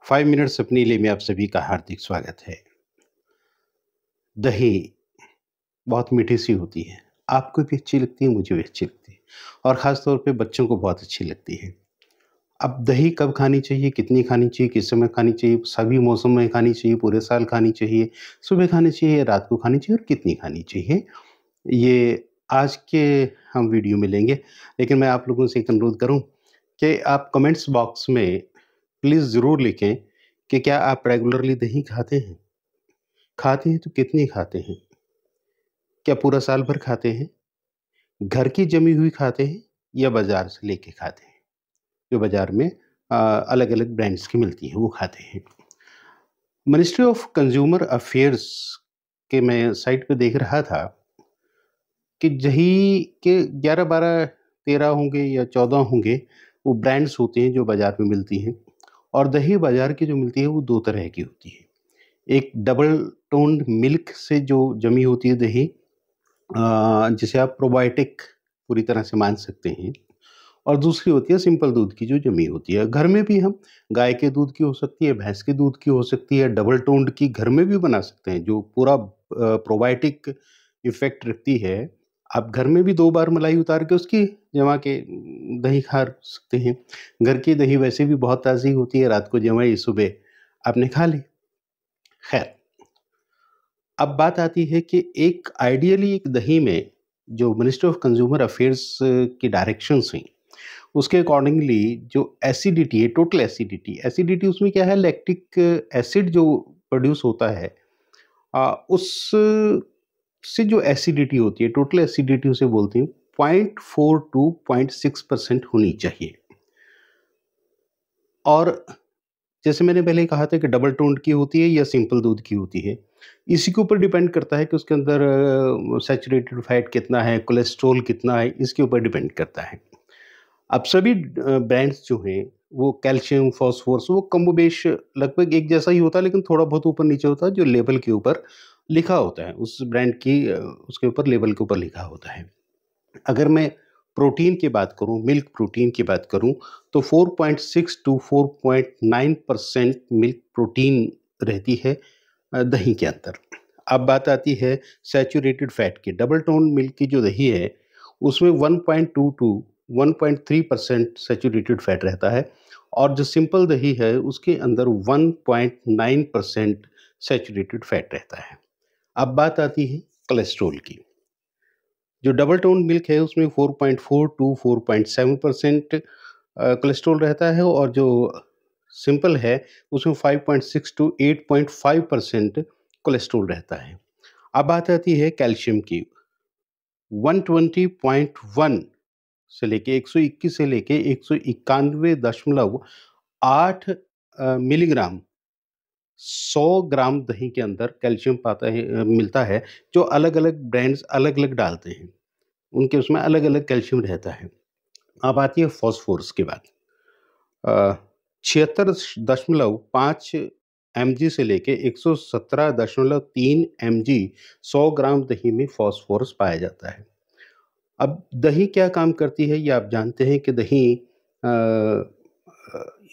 5 minutes अपने लिए में आप सभी का हार्दिक स्वागत है। दही बहुत मीठी-सी होती है। आपको भी अच्छी लगती है, मुझे भी अच्छी लगती है और ख़ास तौर पे बच्चों को बहुत अच्छी लगती है। अब दही कब खानी चाहिए, कितनी खानी चाहिए, किस समय खानी चाहिए, सभी मौसम में खानी चाहिए, पूरे साल खानी चाहिए, सुबह खानी चाहिए, रात को खानी चाहिए और कितनी खानी चाहिए, ये आज के हम वीडियो में लेंगे। लेकिन मैं आप लोगों से एक अनुरोध करूँ कि आप कमेंट्स बॉक्स में प्लीज़ ज़रूर लिखें कि क्या आप रेगुलरली दही खाते हैं? खाते हैं तो कितनी खाते हैं? क्या पूरा साल भर खाते हैं? घर की जमी हुई खाते हैं या बाज़ार से लेके खाते हैं? जो बाज़ार में अलग-अलग ब्रांड्स की मिलती हैं, वो खाते हैं। मिनिस्ट्री ऑफ कंज़्यूमर अफ़ेयर्स के मैं साइट पे देख रहा था कि दही के 11, 12, 13 होंगे या 14 होंगे, वो ब्रांड्स होते हैं जो बाज़ार में मिलती हैं और दही बाज़ार की जो मिलती है, वो 2 तरह की होती है। एक डबल टोन्ड मिल्क से जो जमी होती है दही, जिसे आप प्रोबायोटिक पूरी तरह से मान सकते हैं और दूसरी होती है सिंपल दूध की जो जमी होती है। घर में भी हम गाय के दूध की हो सकती है, भैंस के दूध की हो सकती है, डबल टोन्ड की घर में भी बना सकते हैं जो पूरा प्रोबायोटिक इफ़ेक्ट रखती है। आप घर में भी 2 बार मलाई उतार के उसकी जमा के दही खा सकते हैं। घर की दही वैसे भी बहुत ताज़ी होती है, रात को जमाई, सुबह आपने खा ली। खैर, अब बात आती है कि एक आइडियली एक दही में जो मिनिस्ट्री ऑफ कंज्यूमर अफेयर्स की डायरेक्शंस हैं, उसके अकॉर्डिंगली जो एसिडिटी है, टोटल एसिडिटी एसिडिटी उसमें क्या है, लैक्टिक एसिड जो प्रोड्यूस होता है, उस से जो एसिडिटी होती है, टोटल एसिडिटी उसे बोलते हैं, 0.4 टू 0.6% होनी चाहिए। और जैसे मैंने पहले कहा था कि डबल टोन्ड की होती है या सिंपल दूध की होती है। इसी के ऊपर डिपेंड करता है कि उसके अंदर सैचुरेटेड फैट कितना है, कोलेस्ट्रॉल कितना है, इसके ऊपर डिपेंड करता है। अब सभी ब्रांड्स जो हैं, वो कैल्शियम, फास्फोरस, वो कमोबेश लगभग एक जैसा ही होता है, लेकिन थोड़ा बहुत ऊपर-नीचे होता है, जो लेबल के ऊपर लिखा होता है। उस ब्रांड की उसके ऊपर लेबल के ऊपर लिखा होता है। अगर मैं प्रोटीन की बात करूँ, मिल्क प्रोटीन की बात करूँ, तो 4.6 टू 4.9% मिल्क प्रोटीन रहती है दही के अंदर। अब बात आती है सैचुरेटेड फैट की। डबल टोन मिल्क की जो दही है, उसमें 1.2 टू 1.3% सैचुरेटेड फैट रहता है और जो सिंपल दही है, उसके अंदर 1.9% सैचुरेटेड फैट रहता है। अब बात आती है कोलेस्ट्रॉल की। जो डबल टोन मिल्क है उसमें 4.4 टू 4.7% कोलेस्ट्रॉल रहता है और जो सिंपल है उसमें 5.6 टू 8.5% कोलेस्ट्रॉल रहता है। अब बात आती है कैल्शियम की। 120.1 से लेके 121 से लेके 191.8 मिलीग्राम 100 ग्राम दही के अंदर कैल्शियम मिलता है, जो अलग-अलग ब्रांड्स अलग-अलग डालते हैं। उनके उसमें अलग-अलग कैल्शियम रहता है। अब आती है फास्फोरस की बात। 76.5 एमजी से लेके 117.3 एमजी 100 ग्राम दही में फास्फोरस पाया जाता है। अब दही क्या काम करती है, ये आप जानते हैं कि दही अ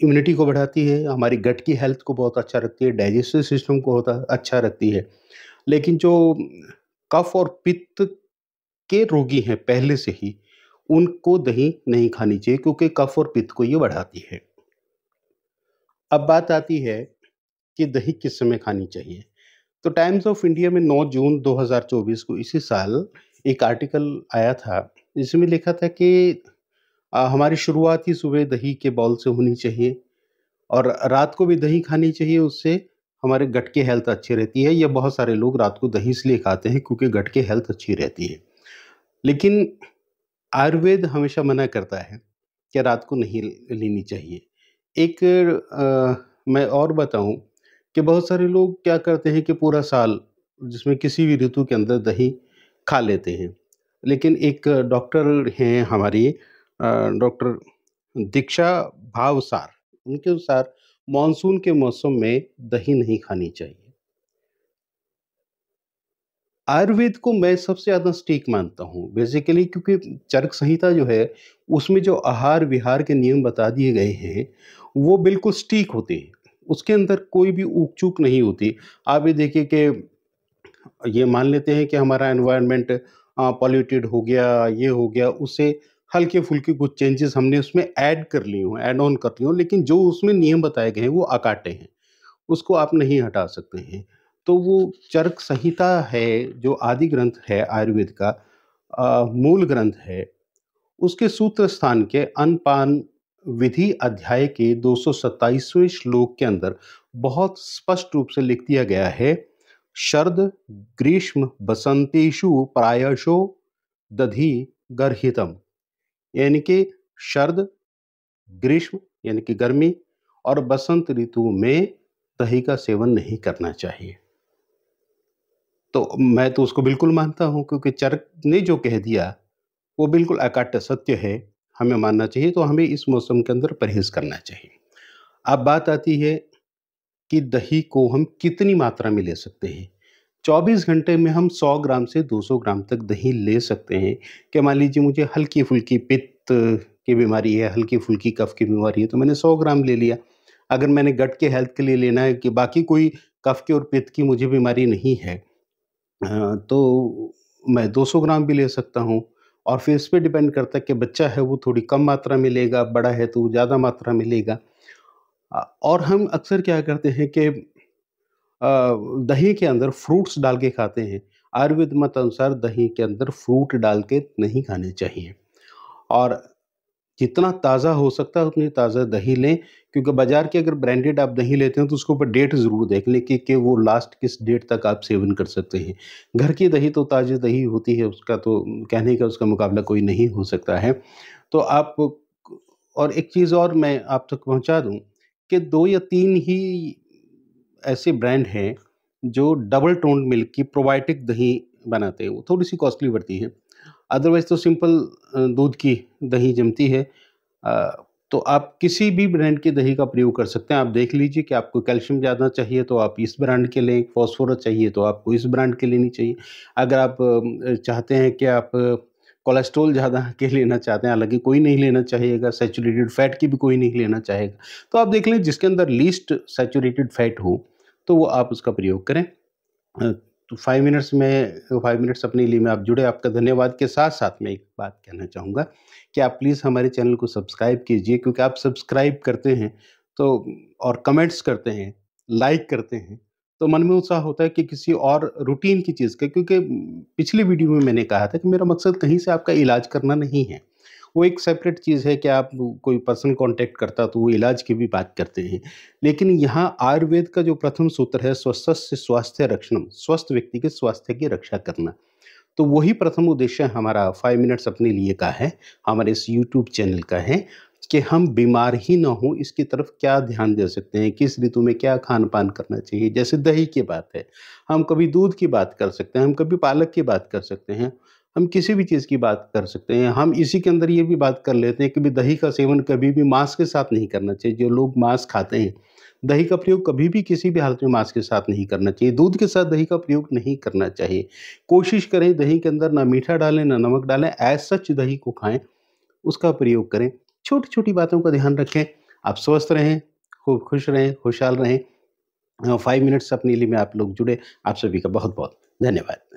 इम्यूनिटी को बढ़ाती है, हमारी गट की हेल्थ को बहुत अच्छा रखती है, डाइजेस्टिव सिस्टम को होता अच्छा रखती है। लेकिन जो कफ और पित्त के रोगी हैं पहले से ही, उनको दही नहीं खानी चाहिए क्योंकि कफ और पित्त को ये बढ़ाती है। अब बात आती है कि दही किस समय खानी चाहिए। तो टाइम्स ऑफ इंडिया में 9 जून 2024 को इसी साल एक आर्टिकल आया था, जिसमें लिखा था कि हमारी शुरुआत ही सुबह दही के बाउल से होनी चाहिए और रात को भी दही खानी चाहिए, उससे हमारे गट की हेल्थ अच्छी रहती है। या बहुत सारे लोग रात को दही इसलिए खाते हैं क्योंकि गट की हेल्थ अच्छी रहती है। लेकिन आयुर्वेद हमेशा मना करता है कि रात को नहीं लेनी चाहिए। एक मैं और बताऊँ कि बहुत सारे लोग क्या करते हैं कि पूरा साल जिसमें किसी भी ऋतु के अंदर दही खा लेते हैं। लेकिन एक डॉक्टर हैं हमारी डॉक्टर दीक्षा भावसार, उनके अनुसार मानसून के मौसम में दही नहीं खानी चाहिए। आयुर्वेद को मैं सबसे ज़्यादा सटीक मानता हूँ बेसिकली क्योंकि चरक संहिता जो है, उसमें जो आहार विहार के नियम बता दिए गए हैं, वो बिल्कुल सटीक होते हैं। उसके अंदर कोई भी ऊक-चूक नहीं होती। आप ये देखिए कि ये मान लेते हैं कि हमारा एनवायरनमेंट पॉल्यूटेड हो गया, ये हो गया, उससे हल्के-फुल्के कुछ चेंजेस हमने उसमें ऐड कर लिए हों, ऐड ऑन कर लिए हों, लेकिन जो उसमें नियम बताए गए हैं, वो अकाट्य हैं। उसको आप नहीं हटा सकते हैं। तो वो चरक संहिता है, जो आदि ग्रंथ है आयुर्वेद का, मूल ग्रंथ है, उसके सूत्र स्थान के अनपान विधि अध्याय के 227वें श्लोक के अंदर बहुत स्पष्ट रूप से लिख दिया गया है, शरद ग्रीष्म बसंतेषु प्रायशो दधि गर्हितम। यानी कि शरद, ग्रीष्म यानी कि गर्मी और बसंत ऋतु में दही का सेवन नहीं करना चाहिए। तो मैं तो उसको बिल्कुल मानता हूँ, क्योंकि चरक ने जो कह दिया वो बिल्कुल अकाट्य सत्य है, हमें मानना चाहिए, तो हमें इस मौसम के अंदर परहेज़ करना चाहिए। अब बात आती है कि दही को हम कितनी मात्रा में ले सकते हैं। 24 घंटे में हम 100 ग्राम से 200 ग्राम तक दही ले सकते हैं। कि मान लीजिए मुझे हल्की-फुल्की पित्त की बीमारी है, हल्की-फुल्की कफ़ की बीमारी है, तो मैंने 100 ग्राम ले लिया। अगर मैंने गट के हेल्थ के लिए लेना है कि बाकी कोई कफ़ की और पित्त की मुझे बीमारी नहीं है, तो मैं 200 ग्राम भी ले सकता हूँ। और फिर इस पे डिपेंड करता है कि बच्चा है वो थोड़ी कम मात्रा में लेगा, बड़ा है तो वो ज़्यादा मात्रा में लेगा। और हम अक्सर क्या करते हैं कि दही के अंदर फ्रूट्स डाल के खाते हैं। आयुर्वेद मत अनुसार दही के अंदर फ्रूट डाल के नहीं खाने चाहिए। और जितना ताज़ा हो सकता है उतनी ताज़ा दही लें, क्योंकि बाज़ार के अगर ब्रांडेड आप दही लेते हैं तो उसके ऊपर डेट ज़रूर देख लें कि वो लास्ट किस डेट तक आप सेवन कर सकते हैं। घर की दही तो ताज़ी दही होती है, उसका तो कहने का उसका मुकाबला कोई नहीं हो सकता है। तो आप, और एक चीज़ और मैं आप तक पहुँचा दूँ कि 2 या 3 ही ऐसे ब्रांड हैं जो डबल टोन्ड मिल्क की प्रोबायोटिक दही बनाते हैं, वो थोड़ी-सी कॉस्टली पड़ती है। अदरवाइज़ तो सिंपल दूध की दही जमती है। अ, तो आप किसी भी ब्रांड की दही का प्रयोग कर सकते हैं। आप देख लीजिए कि आपको कैल्शियम ज़्यादा चाहिए तो आप इस ब्रांड के लें, फ़ॉस्फ़ोरस चाहिए तो आपको इस ब्रांड की लेनी चाहिए। अगर आप चाहते हैं कि आप कोलेस्ट्रॉल ज़्यादा के लेना चाहते हैं, हालाँकि कोई नहीं लेना चाहेगा, सैचुरेटेड फैट की भी कोई नहीं लेना चाहेगा। तो आप देख लें जिसके अंदर लीस्ट सैचुरेटेड फैट हो, तो वो आप उसका प्रयोग करें। तो 5 मिनट्स अपने लिए में आप जुड़े, आपका धन्यवाद के साथ-साथ मैं एक बात कहना चाहूँगा कि आप प्लीज़ हमारे चैनल को सब्सक्राइब कीजिए, क्योंकि आप सब्सक्राइब करते हैं तो, और कमेंट्स करते हैं, लाइक करते हैं, तो मन में उत्साह होता है कि किसी और रूटीन की चीज़ का, क्योंकि पिछली वीडियो में मैंने कहा था कि मेरा मकसद कहीं से आपका इलाज करना नहीं है। वो एक सेपरेट चीज़ है कि आप कोई पर्सन कॉन्टैक्ट करता तो वो इलाज की भी बात करते हैं। लेकिन यहाँ आयुर्वेद का जो प्रथम सूत्र है, स्वस्थस्य स्वास्थ्य रक्षणम, स्वस्थ व्यक्ति के स्वास्थ्य की रक्षा करना। तो वही प्रथम उद्देश्य हमारा 5 मिनट्स अपने लिए का है, हमारे इस यूट्यूब चैनल का है, कि हम बीमार ही ना हों इसकी तरफ क्या ध्यान दे सकते हैं, किस ऋतु में क्या खान-पान करना चाहिए। जैसे दही की बात है, हम कभी दूध की बात कर सकते हैं, हम कभी पालक की बात कर सकते हैं, हम किसी भी चीज़ की बात कर सकते हैं। हम इसी के अंदर ये भी बात कर लेते हैं कि भई दही का सेवन कभी भी मांस के साथ नहीं करना चाहिए। जो लोग मांस खाते हैं, दही का प्रयोग कभी भी किसी भी हालत में मांस के साथ नहीं करना चाहिए। दूध के साथ दही का प्रयोग नहीं करना चाहिए। कोशिश करें दही के अंदर ना मीठा डालें, ना नमक डालें, एज़ सच दही को खाएँ, उसका प्रयोग करें। छोटी-छोटी बातों का ध्यान रखें। आप स्वस्थ रहें, खूब खुश रहें, खुशहाल रहें। 5 मिनट्स अपने लिए में आप लोग जुड़े। आप सभी का बहुत-बहुत धन्यवाद।